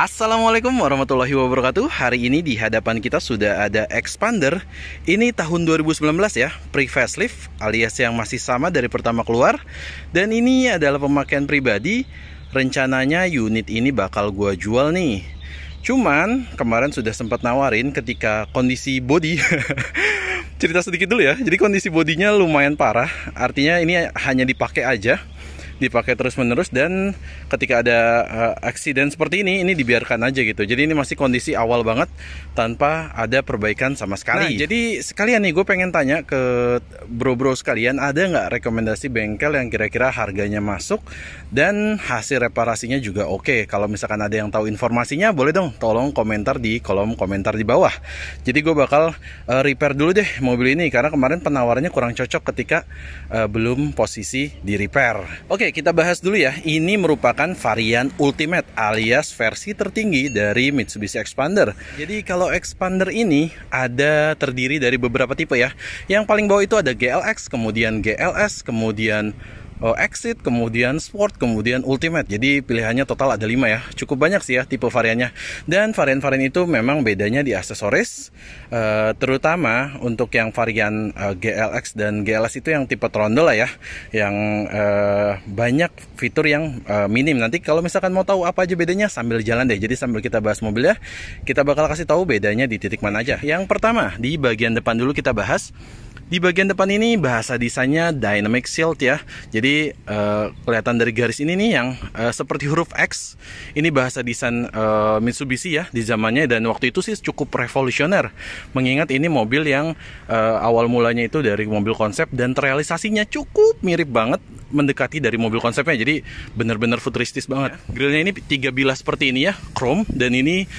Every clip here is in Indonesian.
Assalamualaikum warahmatullahi wabarakatuh. Hari ini di hadapan kita sudah ada Xpander. Ini tahun 2019 ya, pre-facelift alias yang masih sama dari pertama keluar. Dan ini adalah pemakaian pribadi. Rencananya unit ini bakal gua jual nih. Cuman kemarin sudah sempat nawarin ketika kondisi body. Cerita sedikit dulu ya. Jadi kondisi bodinya lumayan parah. Artinya ini hanya dipakai aja, dipakai terus-menerus, dan ketika ada accident seperti ini dibiarkan aja gitu. Jadi ini masih kondisi awal banget tanpa ada perbaikan sama sekali. Nah, jadi sekalian nih gue pengen tanya ke bro-bro sekalian, ada nggak rekomendasi bengkel yang kira-kira harganya masuk dan hasil reparasinya juga oke? Kalau misalkan ada yang tahu informasinya, boleh dong tolong komentar di kolom komentar di bawah. Jadi gue bakal repair dulu deh mobil ini, karena kemarin penawarannya kurang cocok ketika belum posisi di repair. Oke, kita bahas dulu ya. Ini merupakan varian Ultimate alias versi tertinggi dari Mitsubishi Xpander. Jadi kalau Xpander ini ada terdiri dari beberapa tipe ya. Yang paling bawah itu ada GLX, kemudian GLS, kemudian Exit, kemudian Sport, kemudian Ultimate. Jadi pilihannya total ada 5 ya. Cukup banyak sih ya tipe variannya. Dan varian-varian itu memang bedanya di aksesoris, terutama untuk yang varian GLX dan GLS itu yang tipe trondol lah ya, yang banyak fitur yang minim. Nanti kalau misalkan mau tahu apa aja bedanya, sambil jalan deh. Jadi sambil kita bahas mobilnya, kita bakal kasih tahu bedanya di titik mana aja. Yang pertama, di bagian depan dulu kita bahas. Di bagian depan ini bahasa desainnya Dynamic Shield ya. Jadi kelihatan dari garis ini nih yang seperti huruf X. Ini bahasa desain Mitsubishi ya di zamannya, dan waktu itu sih cukup revolusioner. Mengingat ini mobil yang awal mulanya itu dari mobil konsep, dan terrealisasinya cukup mirip banget, mendekati dari mobil konsepnya. Jadi benar-benar futuristis banget. Grillnya ini 3 bilah seperti ini ya, chrome, dan ini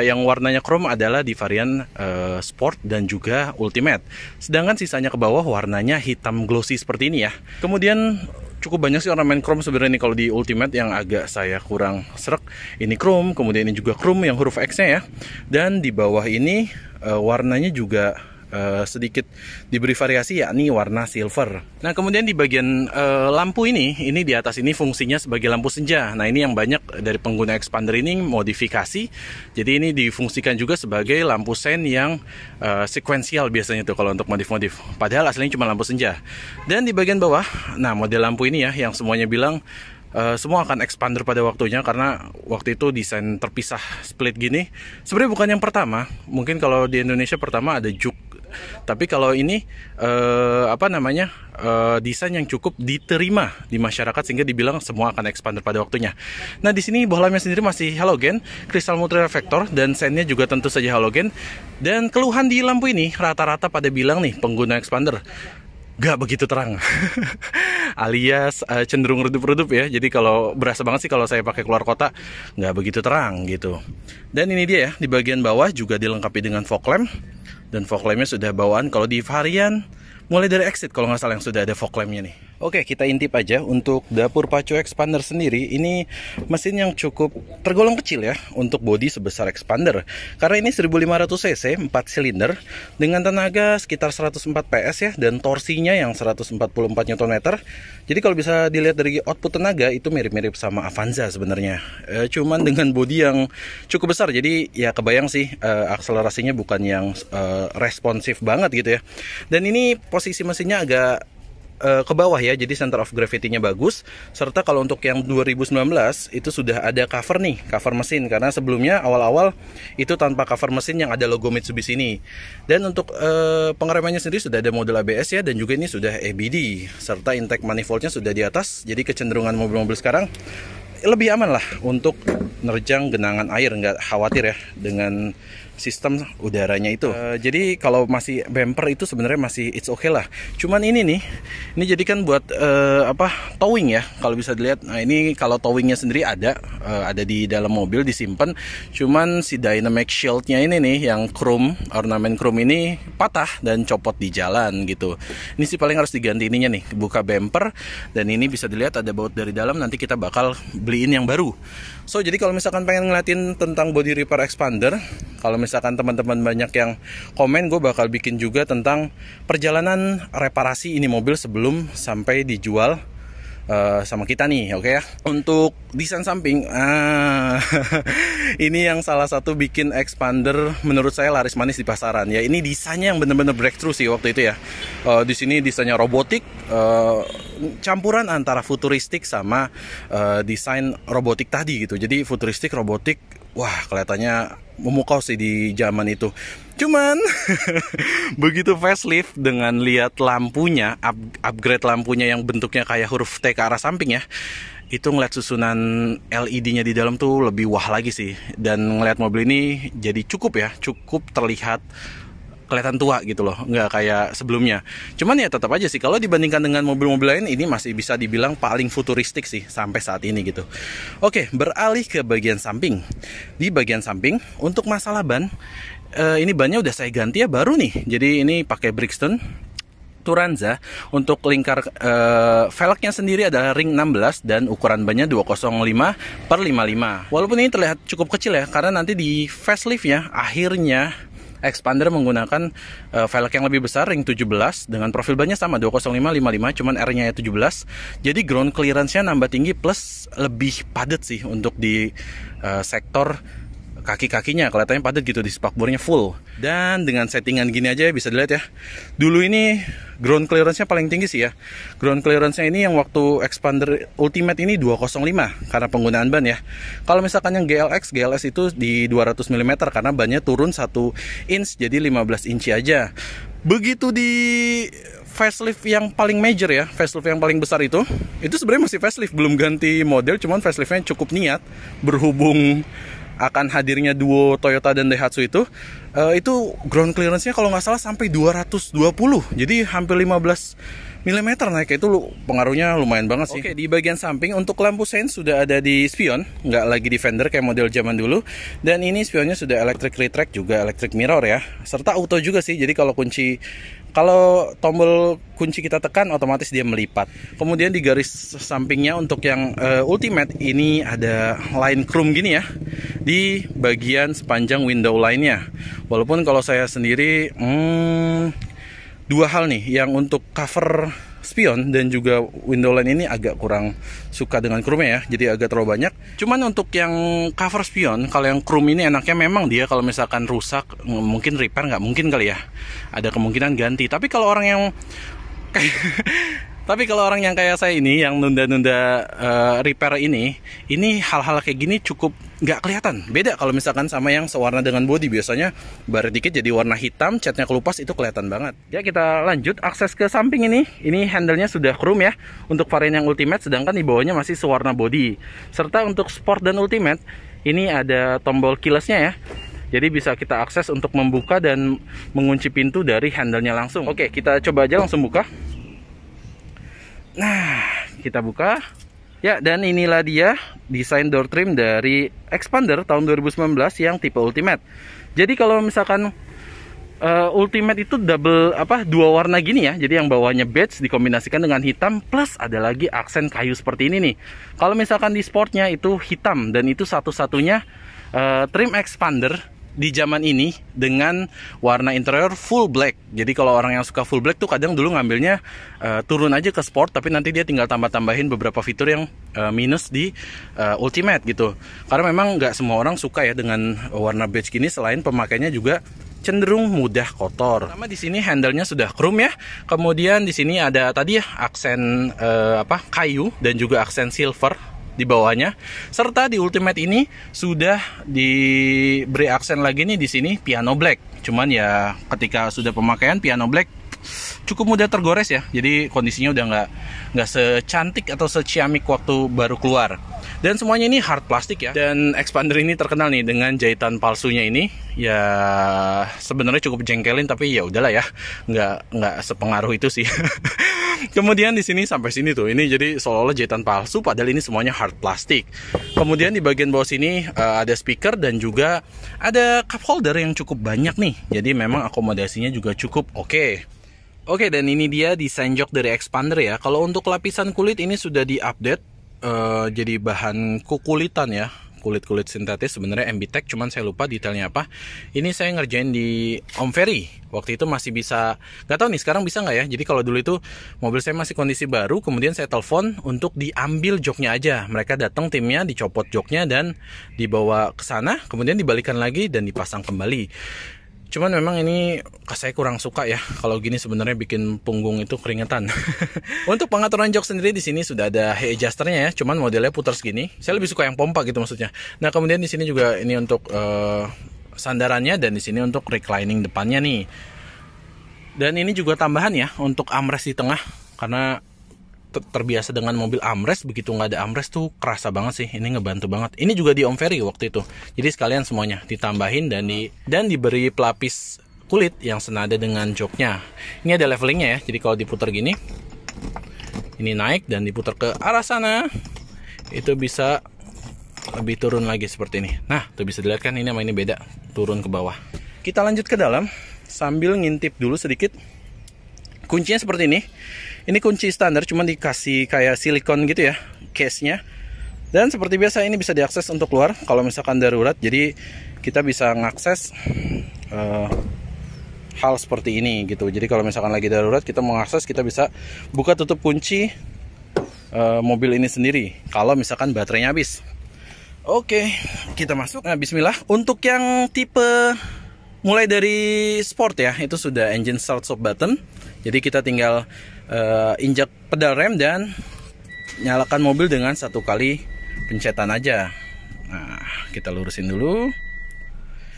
yang warnanya chrome adalah di varian Sport dan juga Ultimate. Sedangkan sisanya ke bawah warnanya hitam glossy seperti ini ya. Kemudian cukup banyak sih ornamen chrome sebenarnya nih kalau di Ultimate, yang agak saya kurang srek. Ini chrome, kemudian ini juga chrome yang huruf X-nya ya. Dan di bawah ini warnanya juga sedikit diberi variasi, yakni warna silver. Nah, kemudian di bagian lampu ini di atas ini fungsinya sebagai lampu senja. Nah, ini yang banyak dari pengguna Xpander ini modifikasi. Jadi ini difungsikan juga sebagai lampu sen yang sekuensial biasanya tuh kalau untuk modif-modif. Padahal aslinya cuma lampu senja. Dan di bagian bawah, nah model lampu ini ya yang semuanya bilang semua akan Xpander pada waktunya, karena waktu itu desain terpisah split gini. Sebenarnya bukan yang pertama. Mungkin kalau di Indonesia pertama ada Juke. Tapi kalau ini desain yang cukup diterima di masyarakat sehingga dibilang semua akan Xpander pada waktunya. Nah, di sini bohlamnya sendiri masih halogen, kristal multireflektor, dan sennya juga tentu saja halogen. Dan keluhan di lampu ini rata-rata pada bilang nih pengguna Xpander, gak begitu terang. Alias cenderung redup-redup ya. Jadi kalau berasa banget sih kalau saya pakai keluar kota, gak begitu terang gitu. Dan ini dia ya, di bagian bawah juga dilengkapi dengan fog lamp. Dan fog lampnya sudah bawaan kalau di varian mulai dari Exit kalau nggak salah yang sudah ada fog lampnya nih. Oke, kita intip aja untuk dapur pacu Xpander sendiri. Ini mesin yang cukup tergolong kecil ya untuk bodi sebesar Xpander. Karena ini 1500 cc 4 silinder dengan tenaga sekitar 104 PS ya, dan torsinya yang 144 Nm. Jadi kalau bisa dilihat dari output tenaga itu mirip-mirip sama Avanza sebenarnya. Cuman dengan bodi yang cukup besar. Jadi ya kebayang sih akselerasinya bukan yang responsif banget gitu ya. Dan ini posisi mesinnya agak ke bawah ya, jadi center of gravity-nya bagus. Serta kalau untuk yang 2019 itu sudah ada cover nih, cover mesin, karena sebelumnya awal-awal itu tanpa cover mesin yang ada logo Mitsubishi ini. Dan untuk pengeremannya sendiri sudah ada modul ABS ya, dan juga ini sudah EBD, serta intake manifoldnya sudah di atas. Jadi kecenderungan mobil-mobil sekarang lebih aman lah untuk nerjang genangan air, nggak khawatir ya dengan sistem udaranya itu. Jadi kalau masih bumper itu sebenarnya masih it's okay lah. Cuman ini nih, ini jadi kan buat towing ya kalau bisa dilihat. Nah, ini kalau towingnya sendiri ada di dalam mobil disimpan. Cuman si Dynamic Shield-nya ini nih yang chrome, ornamen chrome ini patah dan copot di jalan gitu. Ini sih paling harus diganti ininya nih, buka bumper, dan ini bisa dilihat ada baut dari dalam. Nanti kita bakal beliin yang baru. So, jadi kalau misalkan pengen ngeliatin tentang body repair Xpander, kalau misalkan teman-teman banyak yang komen, gue bakal bikin juga tentang perjalanan reparasi ini mobil sebelum sampai dijual sama kita nih, oke ya. Untuk desain samping, ini yang salah satu bikin expander menurut saya laris manis di pasaran. Ya ini desainnya yang bener-bener breakthrough sih waktu itu ya. Di sini desainnya robotik, campuran antara futuristik sama desain robotik tadi gitu. Jadi futuristik, robotik, wah kelihatannya memukau sih di zaman itu. Cuman begitu facelift dengan lihat lampunya, upgrade lampunya yang bentuknya kayak huruf T ke arah samping ya, itu ngeliat susunan LED-nya di dalam tuh lebih wah lagi sih. Dan ngeliat mobil ini jadi cukup terlihat kelihatan tua gitu loh, nggak kayak sebelumnya. Cuman ya tetap aja sih, kalau dibandingkan dengan mobil-mobil lain, ini masih bisa dibilang paling futuristik sih sampai saat ini gitu. Oke, beralih ke bagian samping. Di bagian samping, untuk masalah ban, ini bannya udah saya ganti ya, baru nih. Jadi ini pakai Brixton Turanza. Untuk lingkar velgnya sendiri adalah ring 16 dan ukuran bannya 205/55. Walaupun ini terlihat cukup kecil ya, karena nanti di faceliftnya akhirnya expander menggunakan velg yang lebih besar, ring 17, dengan profil bannya sama 205/55, cuman R-nya ya 17. Jadi ground clearance-nya nambah tinggi plus lebih padat sih untuk di sektor kaki-kakinya, kelihatannya padat gitu, di spakbornya full. Dan dengan settingan gini aja bisa dilihat ya. Dulu ini ground clearance-nya paling tinggi sih ya. Ground clearance-nya ini yang waktu expander Ultimate ini 205 karena penggunaan ban ya. Kalau misalkan yang GLS itu di 200 mm karena bannya turun 1 inch jadi 15 inci aja. Begitu di facelift yang paling major ya, facelift yang paling besar itu sebenarnya masih facelift, belum ganti model, cuman faceliftnya cukup niat berhubung akan hadirnya duo Toyota dan Daihatsu itu ground clearance-nya kalau nggak salah sampai 220, jadi hampir 15 mm naik, itu pengaruhnya lumayan banget sih. Oke, di bagian samping untuk lampu sein sudah ada di spion, nggak lagi di fender kayak model zaman dulu. Dan ini spionnya sudah electric retract, juga electric mirror ya, serta auto juga sih. Jadi kalau tombol kunci kita tekan, otomatis dia melipat. Kemudian di garis sampingnya untuk yang Ultimate ini ada line chrome gini ya di bagian sepanjang window line-nya. Walaupun kalau saya sendiri dua hal nih, yang untuk cover spion dan juga window line ini agak kurang suka dengan chrome ya, jadi agak terlalu banyak. Cuman untuk yang cover spion, kalau yang chrome ini enaknya memang dia kalau misalkan rusak, mungkin repair, nggak mungkin kali ya, ada kemungkinan ganti. Tapi kalau orang yang kayak saya ini, yang nunda-nunda repair ini hal-hal kayak gini cukup nggak kelihatan. Beda kalau misalkan sama yang sewarna dengan body, biasanya baret dikit jadi warna hitam, catnya kelupas, itu kelihatan banget. Ya kita lanjut akses ke samping ini handle-nya sudah chrome ya untuk varian yang Ultimate, sedangkan di bawahnya masih sewarna body. Serta untuk Sport dan Ultimate ini ada tombol keyless-nya ya. Jadi bisa kita akses untuk membuka dan mengunci pintu dari handle-nya langsung. Oke, kita coba aja langsung buka. Nah, kita buka. Ya, dan inilah dia desain door trim dari expander tahun 2019 yang tipe Ultimate. Jadi kalau misalkan Ultimate itu dua warna gini ya. Jadi yang bawahnya beige dikombinasikan dengan hitam, plus ada lagi aksen kayu seperti ini nih. Kalau misalkan di sportnya itu hitam, dan itu satu-satunya trim expander di zaman ini dengan warna interior full black. Jadi kalau orang yang suka full black tuh kadang dulu ngambilnya turun aja ke sport, tapi nanti dia tinggal tambahin beberapa fitur yang minus di Ultimate gitu. Karena memang nggak semua orang suka ya dengan warna beige gini, selain pemakainya juga cenderung mudah kotor. Pertama di sini handle-nya sudah chrome ya. Kemudian di sini ada tadi ya aksen kayu dan juga aksen silver di bawahnya. Serta di Ultimate ini sudah diberi aksen lagi nih di sini piano black. Cuman ya ketika sudah pemakaian piano black cukup mudah tergores ya. Jadi kondisinya udah nggak secantik atau seciamik waktu baru keluar. Dan semuanya ini hard plastik ya. Dan expander ini terkenal nih dengan jahitan palsunya ini. Ya sebenarnya cukup jengkelin, tapi ya udahlah ya, nggak sepengaruh itu sih. Kemudian di sini sampai sini tuh, ini jadi seolah-olah jahitan palsu, padahal ini semuanya hard plastik. Kemudian di bagian bawah sini ada speaker dan juga ada cup holder yang cukup banyak nih. Jadi memang akomodasinya juga cukup oke. Oke, dan ini dia desain jok dari expander ya. Kalau untuk lapisan kulit ini sudah diupdate, jadi bahan kukulitan ya. kulit-kulit sintetis, sebenarnya MB-Tech, cuman saya lupa detailnya apa. Ini saya ngerjain di Om Ferry. Waktu itu masih bisa, nggak tahu nih sekarang bisa nggak ya. Jadi kalau dulu itu mobil saya masih kondisi baru, kemudian saya telepon untuk diambil joknya aja. Mereka datang timnya, dicopot joknya dan dibawa ke sana, kemudian dibalikan lagi dan dipasang kembali. Cuman memang ini saya kurang suka ya. Kalau gini sebenarnya bikin punggung itu keringetan. Untuk pengaturan jok sendiri di sini sudah ada head adjusternya ya. Cuman modelnya putar segini. Saya lebih suka yang pompa gitu maksudnya. Nah, kemudian di sini juga ini untuk sandarannya dan di sini untuk reclining depannya nih. Dan ini juga tambahan ya untuk armrest di tengah, karena terbiasa dengan mobil armrest, begitu nggak ada armrest tuh kerasa banget sih. Ini ngebantu banget. Ini juga di Om Ferry waktu itu. Jadi sekalian semuanya ditambahin dan diberi pelapis kulit yang senada dengan joknya. Ini ada levelingnya ya. Jadi kalau diputar gini, ini naik, dan diputar ke arah sana, itu bisa lebih turun lagi seperti ini. Nah, tuh bisa dilihat kan, ini sama ini beda, turun ke bawah. Kita lanjut ke dalam sambil ngintip dulu sedikit. Kuncinya seperti ini. Ini kunci standar, cuma dikasih kayak silikon gitu ya, case-nya. Dan seperti biasa ini bisa diakses untuk keluar kalau misalkan darurat. Jadi kita bisa ngakses hal seperti ini gitu. Jadi kalau misalkan lagi darurat kita mau akses, kita bisa buka tutup kunci mobil ini sendiri kalau misalkan baterainya habis. Oke, kita masuk. Nah, bismillah. Untuk yang tipe mulai dari sport ya, itu sudah engine start stop button. Jadi kita tinggal injak pedal rem dan nyalakan mobil dengan satu kali pencetan aja. Nah, kita lurusin dulu.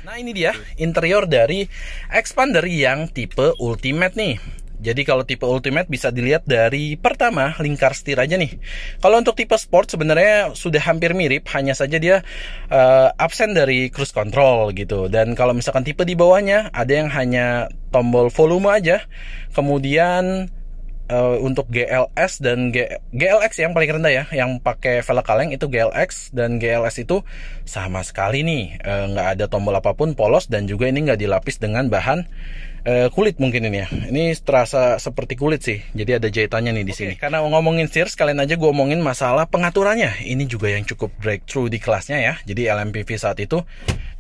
Nah, ini dia interior dari Xpander yang tipe Ultimate nih. Jadi kalau tipe Ultimate bisa dilihat dari pertama lingkar setir aja nih. Kalau untuk tipe Sport sebenarnya sudah hampir mirip, hanya saja dia absen dari cruise control gitu. Dan kalau misalkan tipe di bawahnya ada yang hanya tombol volume aja. Kemudian untuk GLS dan GLX yang paling rendah ya, yang pakai velg kaleng itu GLX, dan GLS itu sama sekali nih nggak ada tombol apapun, polos, dan juga ini nggak dilapis dengan bahan kulit mungkin ini ya. Ini terasa seperti kulit sih. Jadi ada jahitannya nih di sini. Karena ngomongin setir, sekalian aja gue omongin masalah pengaturannya. Ini juga yang cukup breakthrough di kelasnya ya. Jadi LMPV saat itu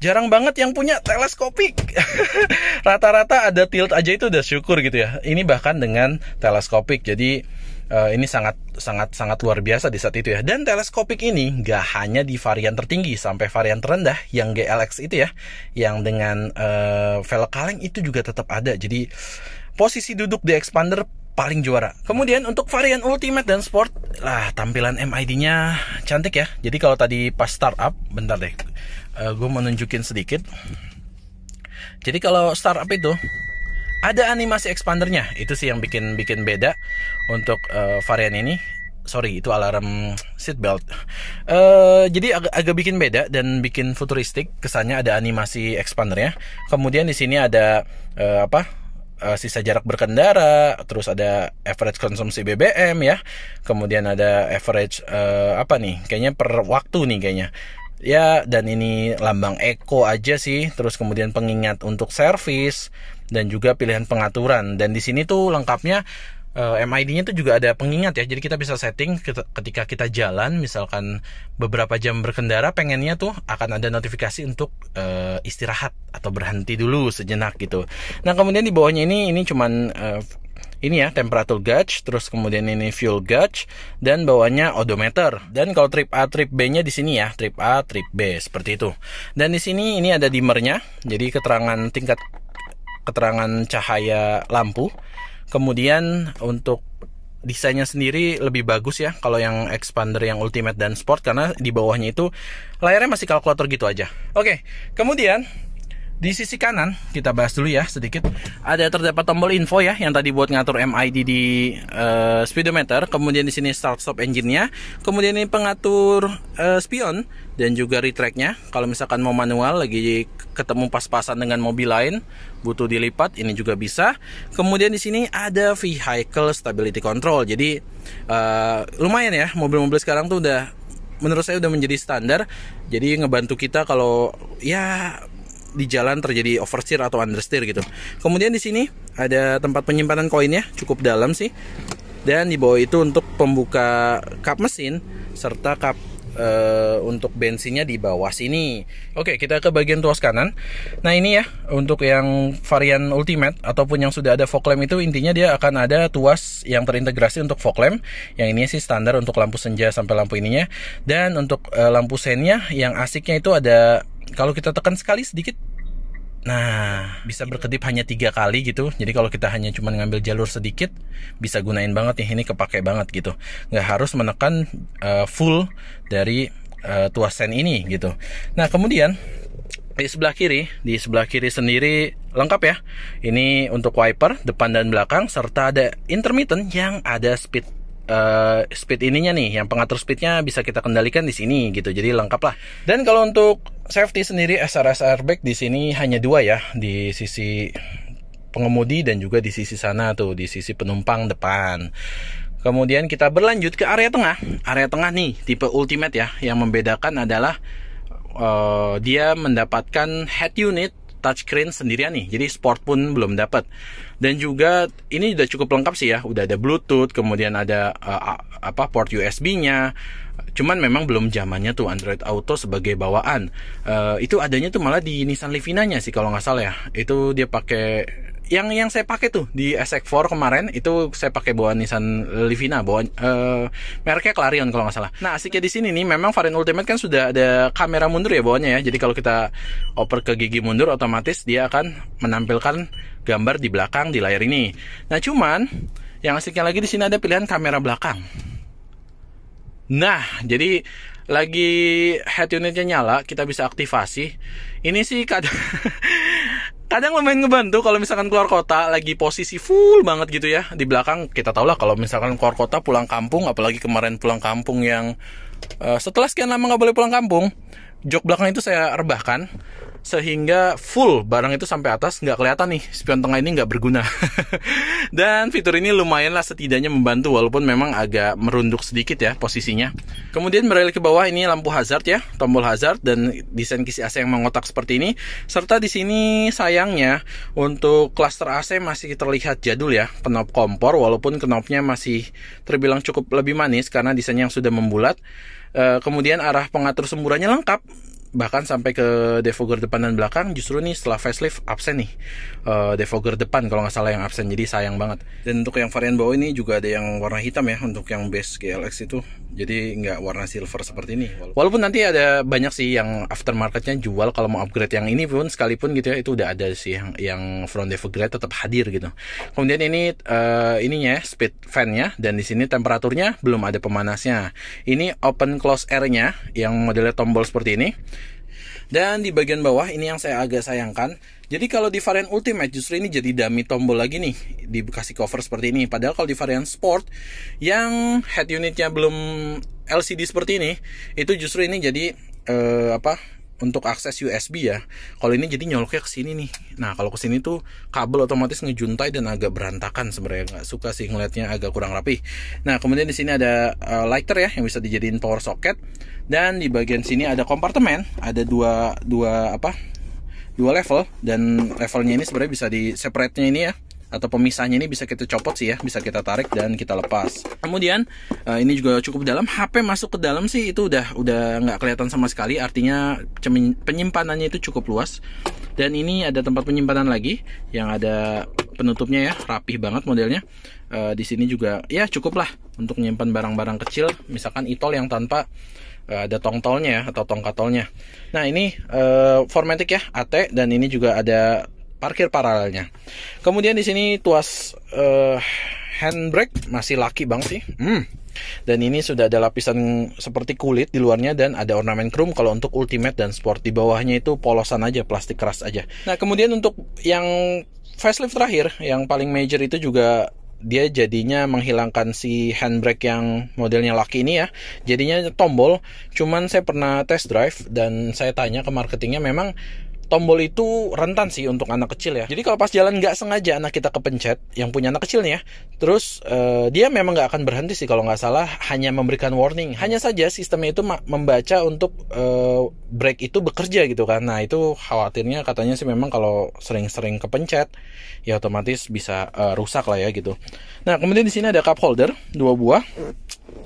jarang banget yang punya teleskopik. Rata-rata ada tilt aja itu udah syukur gitu ya. Ini bahkan dengan teleskopik. Jadi ini sangat luar biasa di saat itu ya. Dan teleskopik ini nggak hanya di varian tertinggi, sampai varian terendah yang GLX itu ya, yang dengan velg kaleng itu juga tetap ada. Jadi posisi duduk di Xpander paling juara. Kemudian untuk varian Ultimate dan Sport, tampilan MID-nya cantik ya. Jadi kalau tadi pas startup, bentar deh, gue mau nunjukin sedikit. Jadi kalau startup itu ada animasi expandernya, itu sih yang bikin beda untuk varian ini. Sorry, itu alarm seatbelt. Jadi agak bikin beda dan bikin futuristik kesannya, ada animasi expandernya. Kemudian di sini ada sisa jarak berkendara, terus ada average konsumsi BBM ya. Kemudian ada average kayaknya per waktu nih kayaknya. Ya, dan ini lambang Eco aja sih. Terus kemudian pengingat untuk servis dan juga pilihan pengaturan. Dan di sini tuh lengkapnya MID-nya tuh juga ada pengingat ya. Jadi kita bisa setting ketika kita jalan, misalkan beberapa jam berkendara, pengennya tuh akan ada notifikasi untuk istirahat atau berhenti dulu sejenak gitu. Nah, kemudian di bawahnya ini cuman ini ya, temperature gauge, terus kemudian ini fuel gauge, dan bawahnya odometer. Dan kalau trip A, trip B-nya di sini ya, trip A, trip B, seperti itu. Dan di sini ini ada dimmernya, jadi tingkat keterangan cahaya lampu. Kemudian untuk desainnya sendiri lebih bagus ya kalau yang Xpander yang Ultimate dan Sport, karena di bawahnya itu layarnya masih kalkulator gitu aja. Oke, kemudian di sisi kanan kita bahas dulu ya sedikit. Ada terdapat tombol info ya, yang tadi buat ngatur MID di speedometer. Kemudian di sini start stop engine-nya. Kemudian ini pengatur spion dan juga retract-nya. Kalau misalkan mau manual lagi ketemu pas-pasan dengan mobil lain, butuh dilipat, ini juga bisa. Kemudian di sini ada vehicle stability control. Jadi lumayan ya, mobil-mobil sekarang tuh udah, menurut saya udah menjadi standar. Jadi ngebantu kita kalau ya di jalan terjadi oversteer atau understeer gitu. Kemudian di sini ada tempat penyimpanan koinnya, cukup dalam sih. Dan di bawah itu untuk pembuka kap mesin serta kap untuk bensinnya di bawah sini. Oke, kita ke bagian tuas kanan. Nah ini ya, untuk yang varian Ultimate ataupun yang sudah ada fog lamp itu, intinya dia akan ada tuas yang terintegrasi untuk fog lamp. Yang ini sih standar untuk lampu senja sampai lampu ininya. Dan untuk lampu sennya yang asiknya itu ada, kalau kita tekan sekali sedikit, nah, bisa berkedip hanya 3 kali gitu. Jadi kalau kita hanya cuma ngambil jalur sedikit, bisa gunain banget nih, ini kepake banget gitu. Nggak harus menekan full dari tuas sen ini gitu. Nah, kemudian di sebelah kiri sendiri lengkap ya. Ini untuk wiper depan dan belakang, serta ada intermittent yang ada speed ininya nih, yang pengatur speednya bisa kita kendalikan di sini gitu. Jadi lengkap lah. Dan kalau untuk safety sendiri, SRS airbag di sini hanya 2 ya, di sisi pengemudi dan juga di sisi sana tuh, di sisi penumpang depan. Kemudian kita berlanjut ke area tengah. Area tengah nih tipe Ultimate ya, yang membedakan adalah dia mendapatkan head unit touchscreen sendirian nih, jadi sport pun belum dapat. Dan juga ini udah cukup lengkap sih ya, udah ada Bluetooth, kemudian ada port USB-nya. Cuman memang belum zamannya tuh Android Auto sebagai bawaan. Itu adanya tuh malah di Nissan Livina-nya sih kalau nggak salah ya. Itu dia pakai yang saya pakai tuh di SX4 kemarin, itu saya pakai bawaan Nissan Livina, bawaan mereknya Clarion kalau nggak salah. Nah, asiknya di sini nih, memang varian Ultimate kan sudah ada kamera mundur ya bawaannya ya. Jadi kalau kita oper ke gigi mundur, otomatis dia akan menampilkan gambar di belakang di layar ini. Nah, cuman yang asiknya lagi di sini ada pilihan kamera belakang. Nah, jadi lagi head unitnya nyala, kita bisa aktivasi. Ini sih kadang lumayan ngebantu kalau misalkan keluar kota lagi posisi full banget gitu ya. Di belakang kita tahu lah kalau misalkan keluar kota pulang kampung, apalagi kemarin pulang kampung yang setelah sekian lama nggak boleh pulang kampung, jok belakang itu saya rebahkan sehingga full barang itu sampai atas, nggak kelihatan nih, spion tengah ini nggak berguna. Dan fitur ini lumayan lah setidaknya membantu, walaupun memang agak merunduk sedikit ya posisinya. Kemudian beralih ke bawah, ini lampu hazard ya, tombol hazard dan desain kisi AC yang mengotak seperti ini. Serta di sini sayangnya untuk cluster AC masih terlihat jadul ya, knob kompor, walaupun knobnya masih terbilang cukup lebih manis karena desainnya yang sudah membulat. Kemudian arah pengatur semburannya lengkap, bahkan sampai ke defogger depan dan belakang. Justru nih setelah facelift absen nih defogger depan kalau nggak salah yang absen, jadi sayang banget. Dan untuk yang varian bawah ini juga ada yang warna hitam ya, untuk yang base GLX itu, jadi nggak warna silver seperti ini. Walaupun nanti ada banyak sih yang aftermarketnya jual kalau mau upgrade yang ini pun sekalipun gitu ya, itu udah ada sih yang front defogger tetap hadir gitu. Kemudian ini ininya speed fan-nya, dan di sini temperaturnya belum ada pemanasnya. Ini open close air-nya yang modelnya tombol seperti ini. Dan di bagian bawah ini yang saya agak sayangkan. Jadi kalau di varian Ultimate justru ini jadi dummy tombol lagi nih, dikasih cover seperti ini. Padahal kalau di varian Sport yang head unitnya belum LCD seperti ini, itu justru ini jadi untuk akses USB ya. Kalau ini jadi nyoloknya ke sini nih. Nah, kalau ke sini tuh kabel otomatis ngejuntai dan agak berantakan sebenarnya. Nggak suka sih ngelihatnya, agak kurang rapi. Nah, kemudian di sini ada lighter ya yang bisa dijadiin power socket. Dan di bagian sini ada kompartemen, ada dua level, dan levelnya ini sebenarnya bisa di separate-nya ini ya, atau pemisahnya ini bisa kita copot sih ya, bisa kita tarik dan kita lepas. Kemudian ini juga cukup dalam, HP masuk ke dalam sih itu udah nggak kelihatan sama sekali, artinya penyimpanannya itu cukup luas. Dan ini ada tempat penyimpanan lagi yang ada penutupnya ya, rapih banget modelnya. Di sini juga ya cukup lah untuk menyimpan barang-barang kecil, misalkan e-tol yang tanpa ada tongtolnya ya, atau tongkatolnya. Nah, ini 4matic ya, AT, dan ini juga ada parkir paralelnya. Kemudian di sini tuas handbrake masih laki banget sih. Dan ini sudah ada lapisan seperti kulit di luarnya, dan ada ornamen chrome kalau untuk Ultimate dan Sport. Di bawahnya itu polosan aja, plastik keras aja. Nah, kemudian untuk yang facelift terakhir, yang paling major itu juga dia jadinya menghilangkan si handbrake yang modelnya laki ini ya, jadinya tombol. Cuman saya pernah test drive dan saya tanya ke marketingnya, memang tombol itu rentan sih untuk anak kecil ya. Jadi kalau pas jalan nggak sengaja anak kita kepencet, yang punya anak kecil nih ya, terus dia memang nggak akan berhenti sih kalau nggak salah, hanya memberikan warning. Hanya saja sistemnya itu membaca untuk brake itu bekerja gitu kan. Nah, itu khawatirnya katanya sih memang kalau sering-sering kepencet ya otomatis bisa rusak lah ya gitu. Nah, kemudian di sini ada cup holder 2 buah.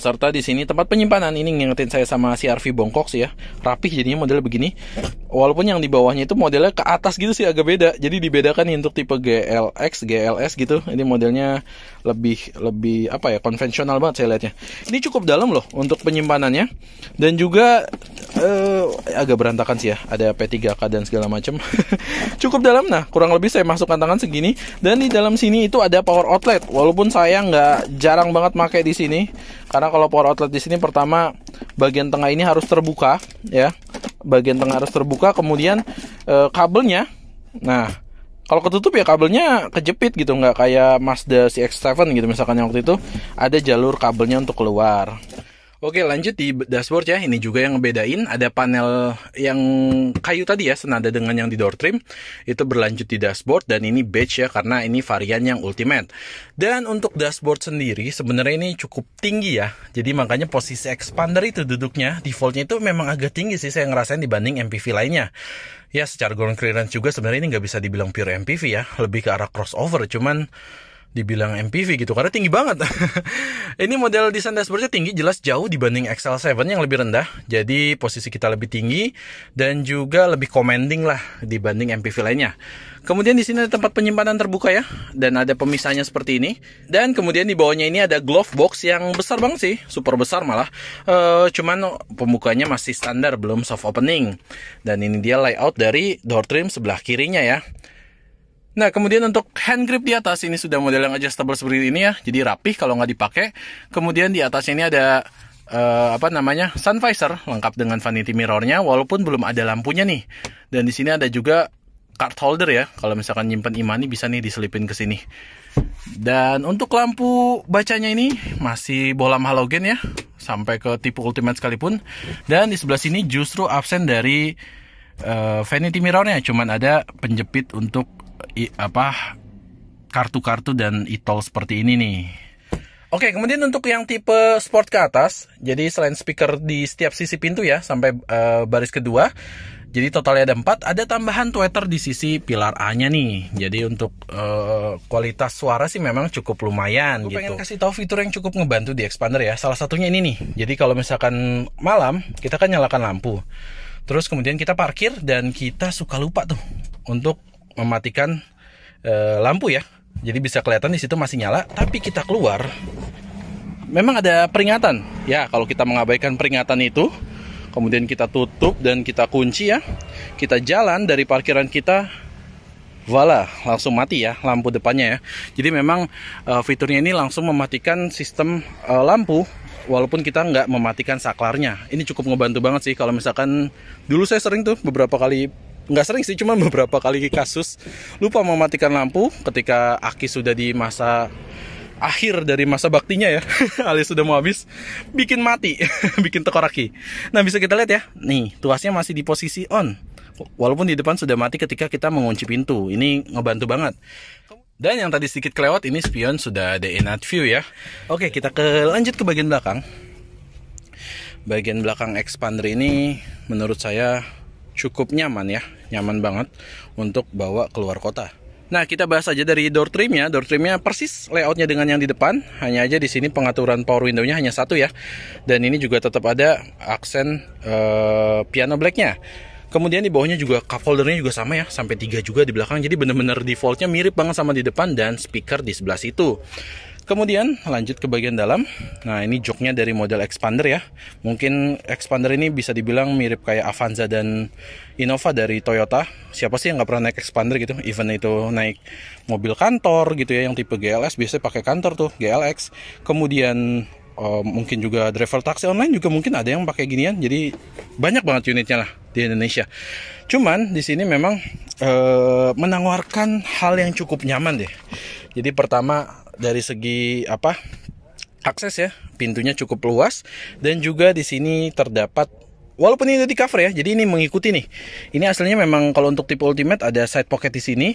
Serta di sini tempat penyimpanan, ini ngingetin saya sama CR-V bongkok sih ya. Rapih jadinya modelnya begini. Walaupun yang di bawahnya itu modelnya ke atas gitu sih agak beda. Jadi dibedakan nih untuk tipe GLX, GLS gitu. Ini modelnya lebih apa ya, konvensional banget saya lihatnya. Ini cukup dalam loh untuk penyimpanannya. Dan juga agak berantakan sih ya. Ada P3K dan segala macam. Cukup dalam. Nah, kurang lebih saya masukkan tangan segini. Dan di dalam sini itu ada power outlet. Walaupun saya nggak jarang banget pakai di sini. Karena kalau power outlet di sini pertama bagian tengah ini harus terbuka ya. Bagian tengah harus terbuka, kemudian kabelnya. Nah, kalau ketutup ya kabelnya kejepit gitu, nggak kayak Mazda CX-7 gitu misalkan yang waktu itu ada jalur kabelnya untuk keluar. Oke, lanjut di dashboard ya. Ini juga yang ngebedain, ada panel yang kayu tadi ya, senada dengan yang di door trim. Itu berlanjut di dashboard, dan ini beige ya, karena ini varian yang ultimate. Dan untuk dashboard sendiri sebenarnya ini cukup tinggi ya. Jadi makanya posisi expander itu duduknya, defaultnya itu memang agak tinggi sih saya ngerasain dibanding MPV lainnya. Ya, secara ground clearance juga sebenarnya ini nggak bisa dibilang pure MPV ya, lebih ke arah crossover, cuman dibilang MPV gitu karena tinggi banget. Ini model desain dashboardnya tinggi, jelas jauh dibanding XL7 yang lebih rendah. Jadi posisi kita lebih tinggi dan juga lebih commanding lah dibanding MPV lainnya. Kemudian di sini ada tempat penyimpanan terbuka ya, dan ada pemisahnya seperti ini. Dan kemudian di bawahnya ini ada glove box yang besar banget sih, super besar malah. Cuman pembukanya masih standar, belum soft opening. Dan ini dia layout dari door trim sebelah kirinya ya. Nah, kemudian untuk hand grip di atas ini sudah model yang adjustable seperti ini ya, jadi rapih kalau nggak dipakai. Kemudian di atasnya ini ada sun visor lengkap dengan vanity mirrornya, walaupun belum ada lampunya nih. Dan di sini ada juga card holder ya, kalau misalkan nyimpen e-money bisa nih diselipin ke sini. Dan untuk lampu bacanya ini masih bohlam halogen ya, sampai ke tipe ultimate sekalipun. Dan di sebelah sini justru absen dari vanity mirrornya, cuman ada penjepit untuk kartu-kartu dan e-toll seperti ini nih. Oke, kemudian untuk yang tipe sport ke atas, jadi selain speaker di setiap sisi pintu ya, sampai baris kedua, jadi totalnya ada 4, ada tambahan tweeter di sisi pilar A-nya nih. Jadi untuk kualitas suara sih memang cukup lumayan. Gue pengen kasih tahu fitur yang cukup ngebantu di expander ya, salah satunya ini nih. Jadi kalau misalkan malam, kita kan nyalakan lampu, terus kemudian kita parkir dan kita suka lupa tuh untuk mematikan lampu ya. Jadi bisa kelihatan di situ masih nyala, tapi kita keluar memang ada peringatan ya. Kalau kita mengabaikan peringatan itu, kemudian kita tutup dan kita kunci ya, kita jalan dari parkiran kita, voila, langsung mati ya lampu depannya ya. Jadi memang fiturnya ini langsung mematikan sistem lampu, walaupun kita nggak mematikan saklarnya. Ini cukup ngebantu banget sih. Kalau misalkan dulu saya sering tuh beberapa kali, nggak sering sih, cuma beberapa kali kasus lupa mematikan lampu ketika aki sudah di masa akhir dari masa baktinya ya, alias sudah mau habis, bikin mati, bikin tekor aki. Nah, bisa kita lihat ya, nih tuasnya masih di posisi on, walaupun di depan sudah mati ketika kita mengunci pintu. Ini ngebantu banget. Dan yang tadi sedikit kelewat, ini spion sudah ada in night view ya. Oke, kita lanjut ke bagian belakang. Bagian belakang expander ini menurut saya cukup nyaman ya, nyaman banget untuk bawa keluar kota. Nah, kita bahas aja dari door trimnya. Door trimnya persis layoutnya dengan yang di depan, hanya aja di sini pengaturan power window-nya hanya satu ya. Dan ini juga tetap ada aksen piano black-nya. Kemudian di bawahnya juga cup holder-nya juga sama ya, sampai 3 juga di belakang. Jadi bener-bener defaultnya mirip banget sama di depan, dan speaker di sebelah situ. Kemudian lanjut ke bagian dalam. Nah, ini joknya dari model expander ya. Mungkin expander ini bisa dibilang mirip kayak Avanza dan Innova dari Toyota. Siapa sih yang nggak pernah naik expander gitu? Even itu naik mobil kantor gitu ya, yang tipe GLS biasanya pakai kantor tuh, GLX. Kemudian mungkin juga driver taksi online juga mungkin ada yang pakai ginian. Jadi banyak banget unitnya lah di Indonesia. Cuman di sini memang menawarkan hal yang cukup nyaman deh. Jadi pertama dari segi akses ya, pintunya cukup luas, dan juga di sini terdapat, walaupun ini udah di cover ya, jadi ini mengikuti nih. Ini aslinya memang kalau untuk tipe ultimate ada side pocket di sini,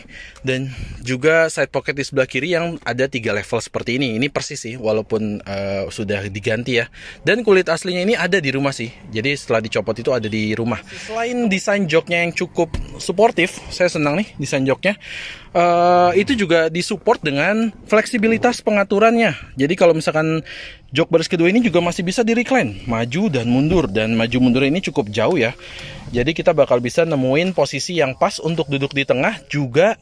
dan juga side pocket di sebelah kiri yang ada 3 level seperti ini. Ini persis sih, walaupun sudah diganti ya. Dan kulit aslinya ini ada di rumah sih. Jadi setelah dicopot itu ada di rumah. Selain desain joknya yang cukup suportif, saya senang nih desain joknya. itu juga disupport dengan fleksibilitas pengaturannya. Jadi kalau misalkan jok baris kedua ini juga masih bisa di recline, maju dan mundur, dan maju mundur ini cukup jauh ya. Jadi kita bakal bisa nemuin posisi yang pas untuk duduk di tengah. Juga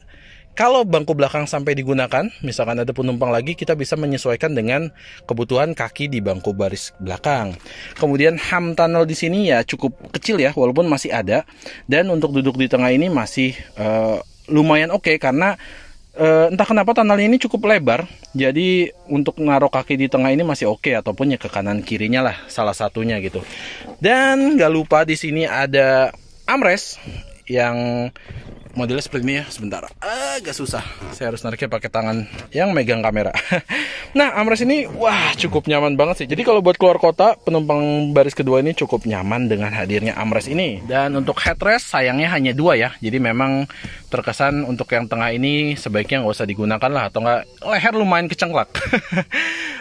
kalau bangku belakang sampai digunakan, misalkan ada penumpang lagi, kita bisa menyesuaikan dengan kebutuhan kaki di bangku baris belakang. Kemudian ham tunnel di sini ya cukup kecil ya, walaupun masih ada. Dan untuk duduk di tengah ini masih lumayan oke, karena entah kenapa tunnelnya ini cukup lebar. Jadi untuk naruh kaki di tengah ini masih oke, ataupun ya ke kanan kirinya lah salah satunya gitu. Dan nggak lupa di sini ada armrest yang modelnya seperti ini ya. Sebentar, agak susah, saya harus nariknya pakai tangan yang megang kamera. Nah, armrest ini wah cukup nyaman banget sih. Jadi kalau buat keluar kota, penumpang baris kedua ini cukup nyaman dengan hadirnya armrest ini. Dan untuk headrest sayangnya hanya 2 ya. Jadi memang terkesan untuk yang tengah ini sebaiknya nggak usah digunakan lah, atau nggak leher lumayan kecengklak.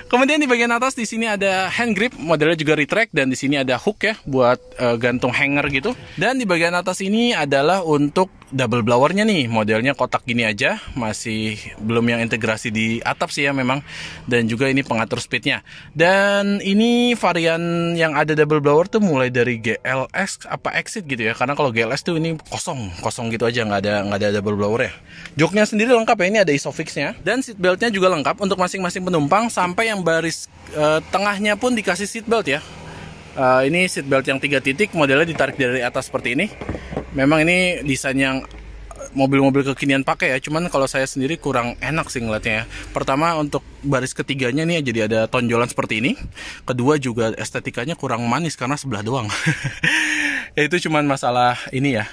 Kemudian di bagian atas di sini ada hand grip, modelnya juga retract, dan di sini ada hook ya buat gantung hanger gitu. Dan di bagian atas ini adalah untuk double blowernya nih, modelnya kotak gini aja, masih belum yang integrasi di atap sih ya memang. Dan juga ini pengatur speednya. Dan ini varian yang ada double blower tuh mulai dari GLS apa Exit gitu ya, karena kalau GLS tuh ini kosong gitu aja, nggak ada double blower ya. Joknya sendiri lengkap ya, ini ada isofixnya, dan seatbeltnya juga lengkap untuk masing-masing penumpang, sampai yang baris tengahnya pun dikasih seatbelt ya. Ini seatbelt yang 3 titik, modelnya ditarik dari atas seperti ini. Memang ini desain yang mobil-mobil kekinian pakai ya, cuman kalau saya sendiri kurang enak sih ngeliatnya ya. Pertama untuk baris ketiganya nih jadi ada tonjolan seperti ini. Kedua juga estetikanya kurang manis karena sebelah doang. Itu cuman masalah ini ya,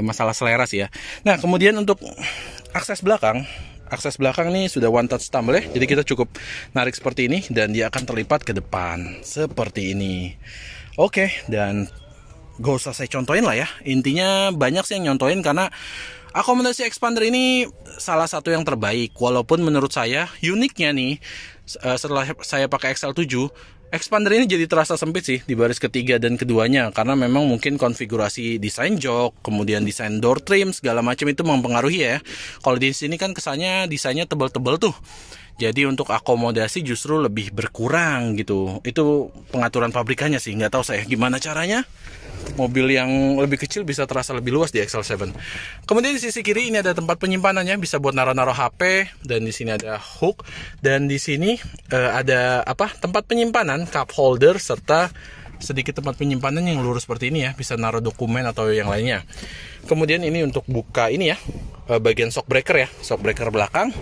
masalah selera sih ya. Nah kemudian untuk akses belakang nih sudah one touch tumble ya. Jadi kita cukup narik seperti ini dan dia akan terlipat ke depan seperti ini. Oke, dan gak usah saya contohin lah ya. Intinya banyak sih yang nyontohin, karena akomodasi expander ini salah satu yang terbaik. Walaupun menurut saya uniknya nih, setelah saya pakai XL7, expander ini jadi terasa sempit sih di baris ketiga dan keduanya, karena memang mungkin konfigurasi desain jok, kemudian desain door trim segala macam itu mempengaruhi ya. Kalau di sini kan kesannya desainnya tebal-tebal tuh. Jadi untuk akomodasi justru lebih berkurang gitu. Itu pengaturan pabrikannya sih, nggak tahu saya gimana caranya mobil yang lebih kecil bisa terasa lebih luas di XL7. Kemudian di sisi kiri ini ada tempat penyimpanannya, bisa buat naruh-naruh HP, dan di sini ada hook, dan di sini ada tempat penyimpanan, cup holder, serta sedikit tempat penyimpanan yang lurus seperti ini ya, bisa naruh dokumen atau yang lainnya. Kemudian ini untuk buka ini ya, bagian shock breaker ya, shock breaker belakang.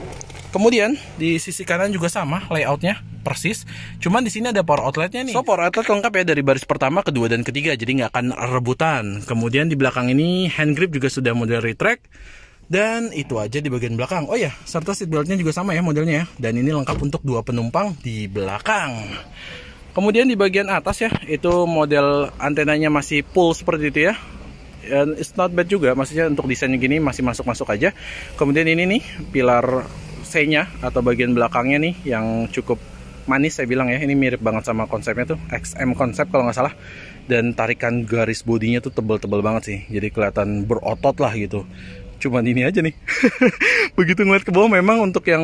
Kemudian di sisi kanan juga sama layoutnya persis, cuman di sini ada power outletnya nih. So power outlet lengkap ya dari baris pertama, kedua, dan ketiga, jadi nggak akan rebutan. Kemudian di belakang ini hand grip juga sudah model retract, dan itu aja di bagian belakang. Oh ya, serta seatbeltnya juga sama ya modelnya ya, dan ini lengkap untuk 2 penumpang di belakang. Kemudian di bagian atas ya, itu model antenanya masih full seperti itu ya. And it's not bad juga, maksudnya untuk desainnya gini masih masuk-masuk aja. Kemudian ini nih pilar C-nya atau bagian belakangnya nih yang cukup manis saya bilang ya. Ini mirip banget sama konsepnya tuh, XM konsep kalau nggak salah. Dan tarikan garis bodinya tuh tebel-tebel banget sih, jadi kelihatan berotot lah gitu. Cuman ini aja nih. Begitu ngeliat ke bawah, memang untuk yang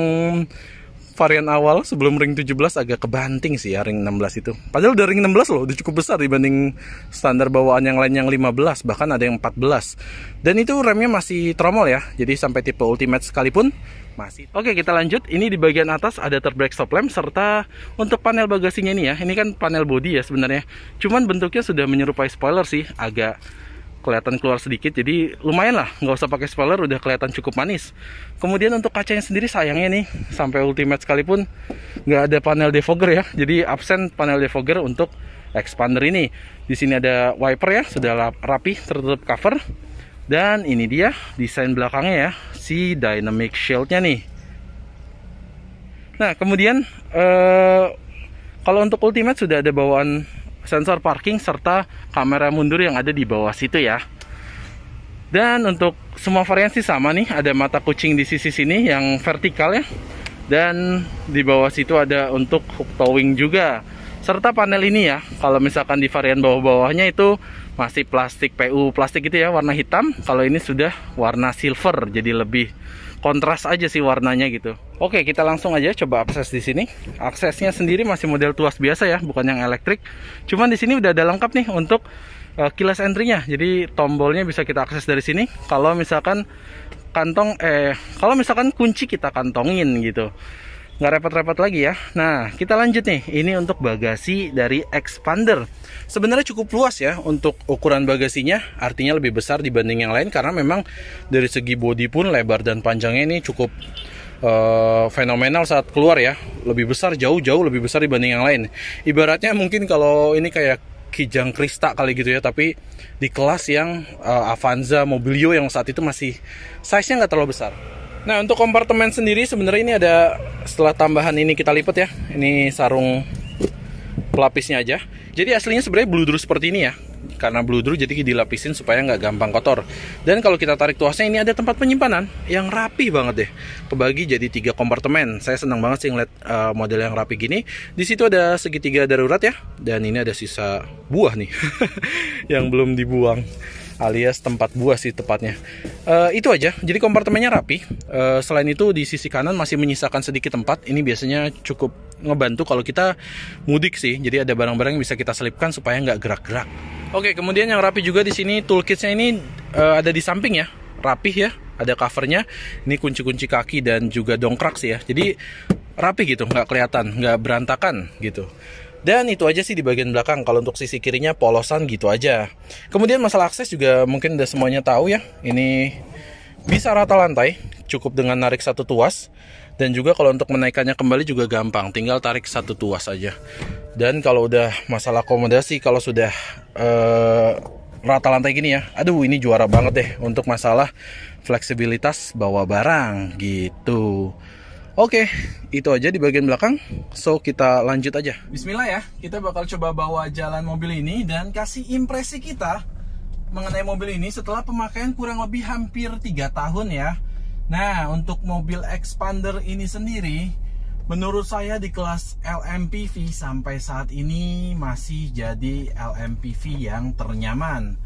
varian awal sebelum ring 17 agak kebanting sih ya ring 16 itu. Padahal udah ring 16 loh, udah cukup besar dibanding standar bawaan yang lain yang 15, bahkan ada yang 14. Dan itu remnya masih tromol ya, jadi sampai tipe ultimate sekalipun masih. Oke, kita lanjut. Ini di bagian atas ada third brake stop lamp, serta untuk panel bagasinya ini ya, ini kan panel body ya sebenarnya. Cuman bentuknya sudah menyerupai spoiler sih, agak kelihatan keluar sedikit, jadi lumayan lah, nggak usah pakai spoiler udah kelihatan cukup manis. Kemudian untuk kacanya sendiri sayangnya nih, sampai ultimate sekalipun nggak ada panel defogger ya, jadi absen panel defogger untuk expander ini. Di sini ada wiper ya, sudah rapi tertutup cover, dan ini dia desain belakangnya ya, si dynamic shieldnya nih. Nah kemudian kalau untuk ultimate sudah ada bawaan sensor parking serta kamera mundur yang ada di bawah situ ya. Dan untuk semua variasi sama nih, ada mata kucing di sisi sini yang vertikal ya. Dan di bawah situ ada untuk hook towing juga. Serta panel ini ya, kalau misalkan di varian bawah-bawahnya itu masih plastik PU plastik gitu ya, warna hitam. Kalau ini sudah warna silver, jadi lebih kontras aja sih warnanya gitu. Oke, kita langsung aja coba akses di sini. Aksesnya sendiri masih model tuas biasa ya, bukan yang elektrik. Cuman di sini udah ada lengkap nih untuk keyless entry-nya. Jadi tombolnya bisa kita akses dari sini. Kalau misalkan kalau misalkan kunci kita kantongin gitu, nggak repot-repot lagi ya. Nah, kita lanjut nih. Ini untuk bagasi dari Xpander. Sebenarnya cukup luas ya untuk ukuran bagasinya, artinya lebih besar dibanding yang lain karena memang dari segi bodi pun lebar dan panjangnya ini cukup fenomenal saat keluar ya. Lebih besar, jauh-jauh lebih besar dibanding yang lain. Ibaratnya mungkin kalau ini kayak Kijang Krista kali gitu ya, tapi di kelas yang Avanza, Mobilio yang saat itu masih size-nya nggak terlalu besar. Nah, untuk kompartemen sendiri sebenarnya ini ada, setelah tambahan ini kita lipat ya, ini sarung pelapisnya aja. Jadi aslinya sebenarnya bludru seperti ini ya, karena bludru jadi dilapisin supaya nggak gampang kotor. Dan kalau kita tarik tuasnya ini ada tempat penyimpanan yang rapi banget deh, kebagi jadi 3 kompartemen. Saya senang banget sih ngeliat model yang rapi gini. Di situ ada segitiga darurat ya, dan ini ada sisa buah nih yang belum dibuang, alias tempat buah sih tepatnya. Itu aja, jadi kompartemennya rapi. Selain itu di sisi kanan masih menyisakan sedikit tempat. Ini biasanya cukup ngebantu kalau kita mudik sih. Jadi ada barang-barang yang bisa kita selipkan supaya nggak gerak-gerak. Oke, kemudian yang rapi juga di sini toolkitsnya ini ada di samping ya, rapih ya. Ada covernya. Ini kunci-kunci kaki dan juga dongkrak sih ya. Jadi rapi gitu, nggak kelihatan, nggak berantakan gitu. Dan itu aja sih di bagian belakang. Kalau untuk sisi kirinya polosan gitu aja. Kemudian masalah akses juga mungkin udah semuanya tahu ya. Ini bisa rata lantai, cukup dengan narik satu tuas. Dan juga kalau untuk menaikkannya kembali juga gampang, tinggal tarik satu tuas aja. Dan kalau udah masalah akomodasi, kalau sudah rata lantai gini ya, aduh ini juara banget deh untuk masalah fleksibilitas bawa barang gitu. Oke, itu aja di bagian belakang. So, kita lanjut aja. Bismillah ya, kita bakal coba bawa jalan mobil ini dan kasih impresi kita mengenai mobil ini setelah pemakaian kurang lebih hampir 3 tahun ya. Nah, untuk mobil Xpander ini sendiri, menurut saya di kelas LMPV sampai saat ini masih jadi LMPV yang ternyaman.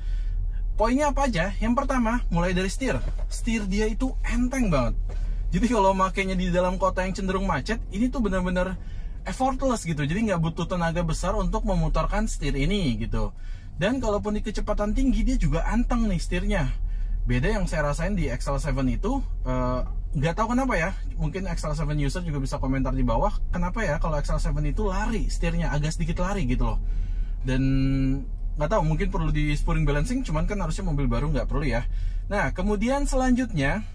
Poinnya apa aja? Yang pertama, mulai dari setir. Setir dia itu enteng banget. Jadi kalau makainya di dalam kota yang cenderung macet, ini tuh benar-benar effortless gitu. Jadi nggak butuh tenaga besar untuk memutarkan setir ini gitu. Dan kalaupun di kecepatan tinggi, dia juga anteng nih setirnya. Beda yang saya rasain di XL7 itu, nggak tahu kenapa ya. Mungkin XL7 user juga bisa komentar di bawah. Kenapa ya kalau XL7 itu lari setirnya, agak sedikit lari gitu loh. Dan nggak tahu, mungkin perlu di spring balancing, cuman kan harusnya mobil baru nggak perlu ya. Nah, kemudian selanjutnya,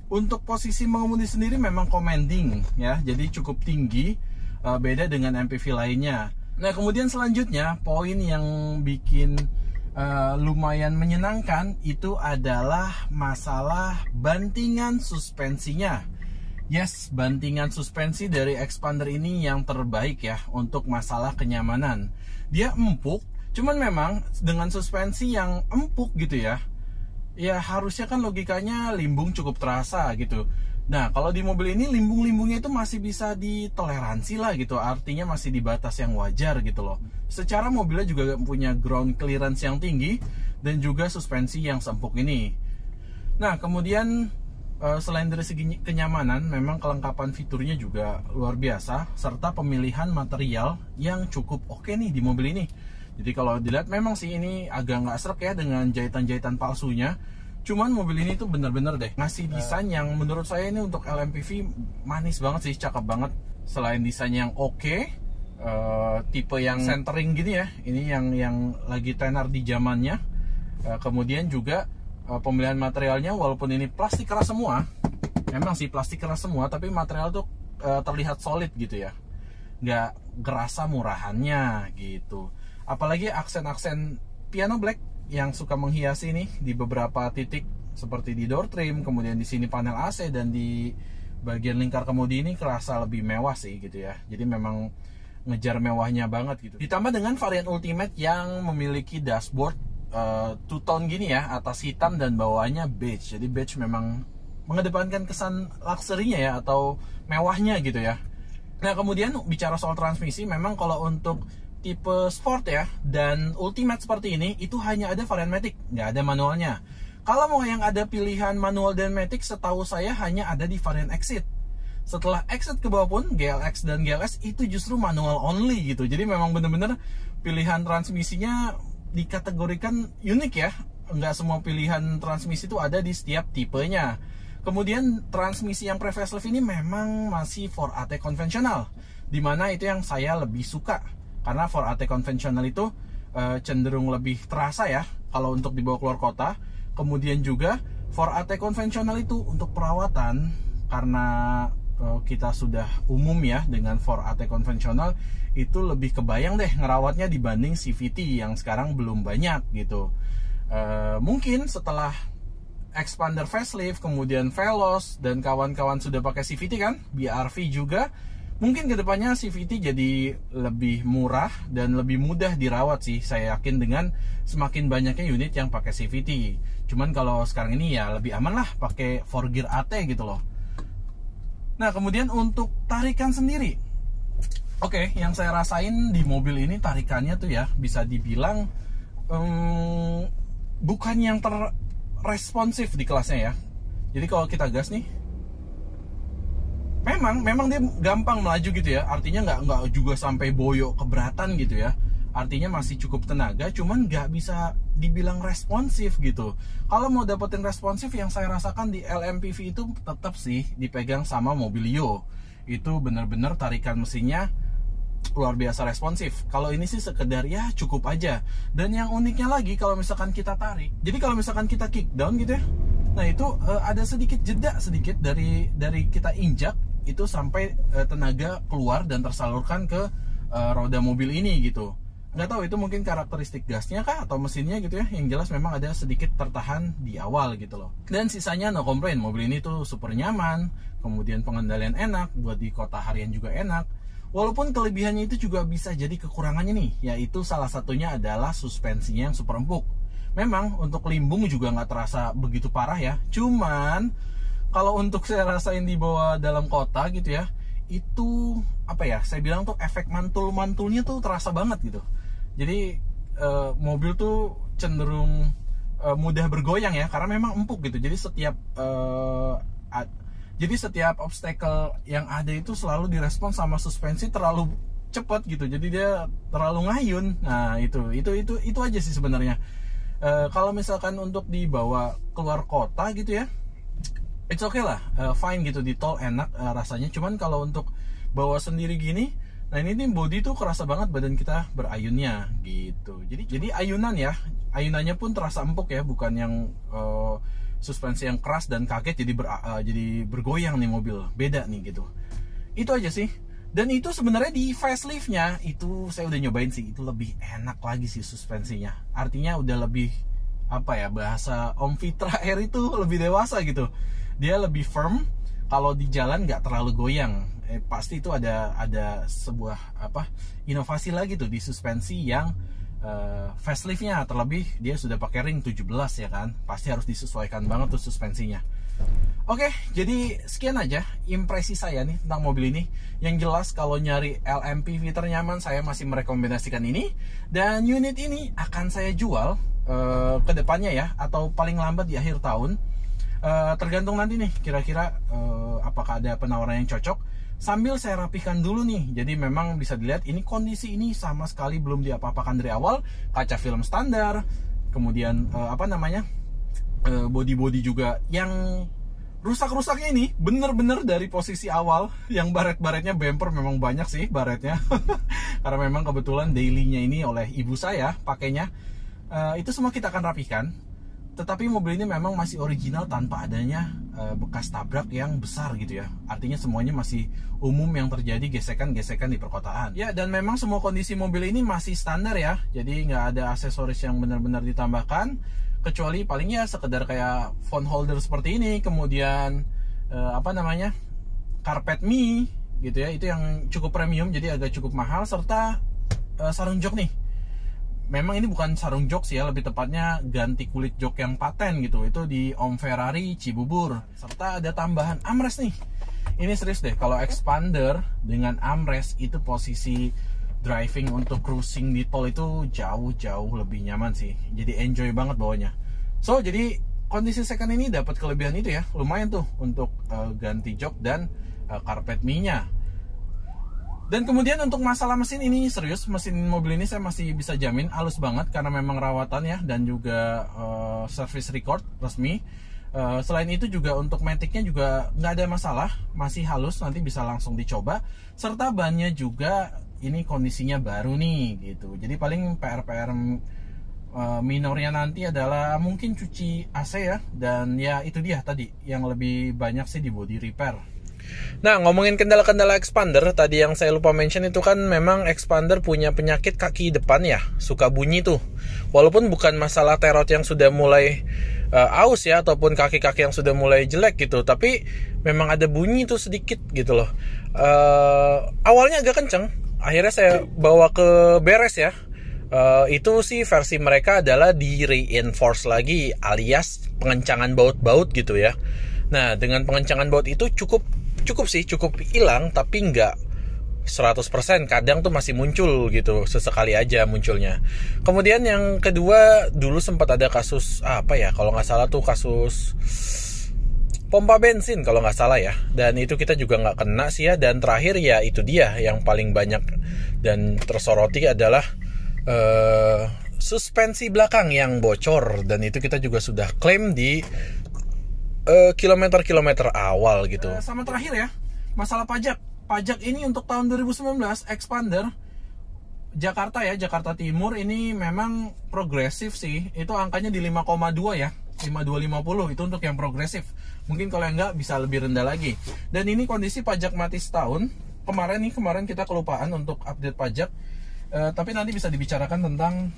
untuk posisi mengemudi sendiri memang commanding ya, jadi cukup tinggi, beda dengan MPV lainnya. Nah, kemudian selanjutnya poin yang bikin lumayan menyenangkan itu adalah masalah bantingan suspensinya. Yes, bantingan suspensi dari Xpander ini yang terbaik ya untuk masalah kenyamanan. Dia empuk, cuman memang dengan suspensi yang empuk gitu ya, ya harusnya kan logikanya limbung cukup terasa gitu. Nah, kalau di mobil ini limbung-limbungnya itu masih bisa ditoleransi lah gitu. Artinya masih di batas yang wajar gitu loh. Secara mobilnya juga punya ground clearance yang tinggi dan juga suspensi yang sempuk ini. Nah, kemudian selain dari segi kenyamanan, memang kelengkapan fiturnya juga luar biasa, serta pemilihan material yang cukup oke nih di mobil ini. Jadi kalau dilihat memang sih ini agak nggak srek ya dengan jahitan-jahitan palsunya. Cuman mobil ini tuh bener-bener deh ngasih desain yang menurut saya ini untuk LMPV manis banget sih, cakep banget. Selain desain yang oke, tipe yang centering gini ya, ini yang lagi tenar di zamannya. Kemudian juga pemilihan materialnya, walaupun ini plastik keras semua, memang sih plastik keras semua, tapi material tuh terlihat solid gitu ya, nggak gerasa murahannya gitu. Apalagi aksen-aksen piano black yang suka menghiasi nih di beberapa titik, seperti di door trim, kemudian di sini panel AC, dan di bagian lingkar kemudi ini kerasa lebih mewah sih gitu ya. Jadi memang ngejar mewahnya banget gitu. Ditambah dengan varian Ultimate yang memiliki dashboard two-tone gini ya, atas hitam dan bawahnya beige. Jadi beige memang mengedepankan kesan luxury-nya ya, atau mewahnya gitu ya. Nah, kemudian bicara soal transmisi, memang kalau untuk tipe sport ya dan ultimate seperti ini itu hanya ada varian matic, nggak ada manualnya. Kalau mau yang ada pilihan manual dan matic, setahu saya hanya ada di varian Exit. Setelah Exit ke bawah pun GLX dan GLS itu justru manual only gitu. Jadi memang bener-bener pilihan transmisinya dikategorikan unik ya. Nggak semua pilihan transmisi itu ada di setiap tipenya. Kemudian transmisi yang pre-facelift ini memang masih 4AT konvensional, dimana itu yang saya lebih suka. Karena 4AT konvensional itu cenderung lebih terasa ya kalau untuk dibawa keluar kota. Kemudian juga 4AT konvensional itu untuk perawatan, karena kita sudah umum ya dengan 4AT konvensional, itu lebih kebayang deh ngerawatnya dibanding CVT yang sekarang belum banyak gitu. Mungkin setelah Expander facelift, kemudian Veloz dan kawan-kawan sudah pakai CVT kan, BRV juga, mungkin kedepannya CVT jadi lebih murah dan lebih mudah dirawat sih, saya yakin dengan semakin banyaknya unit yang pakai CVT. Cuman kalau sekarang ini ya lebih aman lah pakai 4Gear AT gitu loh. Nah, kemudian untuk tarikan sendiri, oke, yang saya rasain di mobil ini tarikannya tuh ya bisa dibilang bukan yang terresponsif di kelasnya ya. Jadi kalau kita gas nih, memang dia gampang melaju gitu ya. Artinya nggak juga sampai boyo keberatan gitu ya. Artinya masih cukup tenaga, cuman nggak bisa dibilang responsif gitu. Kalau mau dapetin responsif, yang saya rasakan di LMPV itu tetap sih dipegang sama Mobilio. Itu bener-bener tarikan mesinnya luar biasa responsif. Kalau ini sih sekedar ya cukup aja. Dan yang uniknya lagi kalau misalkan kita tarik, jadi kalau misalkan kita kick down gitu ya, nah itu ada sedikit jeda sedikit dari kita injak itu sampai tenaga keluar dan tersalurkan ke roda mobil ini gitu. Nggak tahu itu mungkin karakteristik gasnya kah atau mesinnya gitu ya. Yang jelas memang ada sedikit tertahan di awal gitu loh. Dan sisanya no complain, mobil ini tuh super nyaman, kemudian pengendalian enak, buat di kota harian juga enak. Walaupun kelebihannya itu juga bisa jadi kekurangannya nih, yaitu salah satunya adalah suspensinya yang super empuk. Memang untuk limbung juga nggak terasa begitu parah ya. Cuman kalau untuk saya rasain di bawah dalam kota gitu ya, itu apa ya, saya bilang tuh efek mantul-mantulnya tuh terasa banget gitu. Jadi mobil tuh cenderung mudah bergoyang ya, karena memang empuk gitu. Jadi setiap obstacle yang ada itu selalu direspon sama suspensi terlalu cepat gitu. Jadi dia terlalu ngayun. Nah itu aja sih sebenarnya. Kalau misalkan untuk dibawa keluar kota gitu ya, it's okay lah, fine gitu, di tol enak rasanya. Cuman kalau untuk bawa sendiri gini, nah ini nih body tuh kerasa banget badan kita berayunnya gitu. Jadi ayunan ya, ayunannya pun terasa empuk ya, bukan yang suspensi yang keras dan kaget jadi bergoyang nih mobil. Beda nih gitu. Itu aja sih. Dan itu sebenarnya di faceliftnya itu saya udah nyobain sih, itu lebih enak lagi sih suspensinya. Artinya udah lebih apa ya, bahasa Om Fitra Air itu lebih dewasa gitu. Dia lebih firm, kalau di jalan nggak terlalu goyang. Pasti itu ada sebuah inovasi lagi tuh di suspensi yang faceliftnya, terlebih dia sudah pakai ring 17 ya kan, pasti harus disesuaikan banget tuh suspensinya. Oke, jadi sekian aja impresi saya nih tentang mobil ini. Yang jelas kalau nyari LMPV ternyaman, saya masih merekomendasikan ini. Dan unit ini akan saya jual ke depannya ya, atau paling lambat di akhir tahun. Tergantung nanti nih kira-kira apakah ada penawaran yang cocok. Sambil saya rapihkan dulu nih. Jadi memang bisa dilihat ini kondisi ini sama sekali belum diapa-apakan dari awal. Kaca film standar, kemudian body-body juga yang rusak-rusaknya ini bener-bener dari posisi awal. Yang baret-baretnya bumper memang banyak sih baretnya. Karena memang kebetulan dailynya ini oleh ibu saya pakainya. Itu semua kita akan rapihkan. Tetapi mobil ini memang masih original tanpa adanya bekas tabrak yang besar gitu ya. Artinya semuanya masih umum yang terjadi gesekan-gesekan di perkotaan. Ya, dan memang semua kondisi mobil ini masih standar ya. Jadi nggak ada aksesoris yang benar-benar ditambahkan. Kecuali palingnya sekedar kayak phone holder seperti ini. Kemudian carpet me gitu ya. Itu yang cukup premium, jadi agak cukup mahal. Serta sarung jok nih. Memang ini bukan sarung jok sih ya, lebih tepatnya ganti kulit jok yang paten gitu. Itu di Om Ferrari Cibubur. Serta ada tambahan armrest nih. Ini serius deh, kalau Expander dengan armrest itu posisi driving untuk cruising di tol itu jauh lebih nyaman sih. Jadi enjoy banget bawanya. So jadi kondisi second ini dapat kelebihan itu ya, lumayan tuh untuk ganti jok dan karpet mie-nya. Dan kemudian untuk masalah mesin ini serius, mesin mobil ini saya masih bisa jamin halus banget karena memang rawatan ya, dan juga service record resmi. Selain itu juga untuk maticnya juga nggak ada masalah, masih halus, nanti bisa langsung dicoba. Serta bannya juga ini kondisinya baru nih gitu. Jadi paling PR minornya nanti adalah mungkin cuci AC ya, dan ya itu dia tadi yang lebih banyak sih di body repair. Nah, ngomongin kendala-kendala expander, tadi yang saya lupa mention itu kan memang expander punya penyakit kaki depan ya, suka bunyi tuh. Walaupun bukan masalah terot yang sudah mulai aus ya, ataupun kaki-kaki yang sudah mulai jelek gitu, tapi memang ada bunyi tuh sedikit gitu loh. Awalnya agak kenceng, akhirnya saya bawa ke beres ya. Itu sih versi mereka adalah di reinforce lagi, alias pengencangan baut-baut gitu ya. Nah, dengan pengencangan baut itu cukup hilang, tapi nggak 100%, kadang tuh masih muncul gitu, sesekali aja munculnya. Kemudian yang kedua, dulu sempat ada kasus apa ya, kalau nggak salah tuh kasus pompa bensin kalau nggak salah ya, dan itu kita juga nggak kena sih ya. Dan terakhir ya itu dia yang paling banyak dan tersoroti adalah suspensi belakang yang bocor, dan itu kita juga sudah klaim di kilometer awal gitu. Sama terakhir ya, masalah pajak ini untuk tahun 2019 expander Jakarta ya, Jakarta Timur ini memang progresif sih. Itu angkanya di 5,2 ya, 5250 itu untuk yang progresif. Mungkin kalau yang enggak bisa lebih rendah lagi. Dan ini kondisi pajak mati setahun. Kemarin kita kelupaan untuk update pajak. Tapi nanti bisa dibicarakan tentang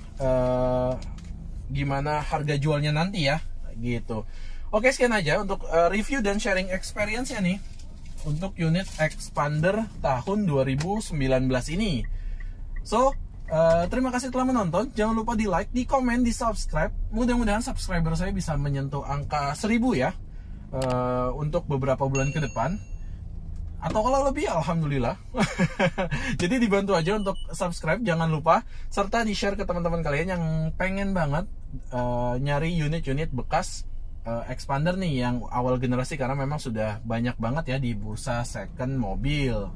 gimana harga jualnya nanti ya, gitu. Oke, sekian aja untuk review dan sharing experience-nya nih untuk unit expander tahun 2019 ini. So, terima kasih telah menonton. Jangan lupa di like, di komen, di subscribe. Mudah-mudahan subscriber saya bisa menyentuh angka 1000 ya untuk beberapa bulan ke depan. Atau kalau lebih, alhamdulillah. Jadi dibantu aja untuk subscribe, jangan lupa. Serta di-share ke teman-teman kalian yang pengen banget nyari unit-unit bekas expander nih yang awal generasi, karena memang sudah banyak banget ya di bursa second mobil.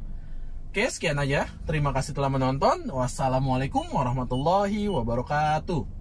Oke, sekian aja. Terima kasih telah menonton. Wassalamualaikum warahmatullahi wabarakatuh.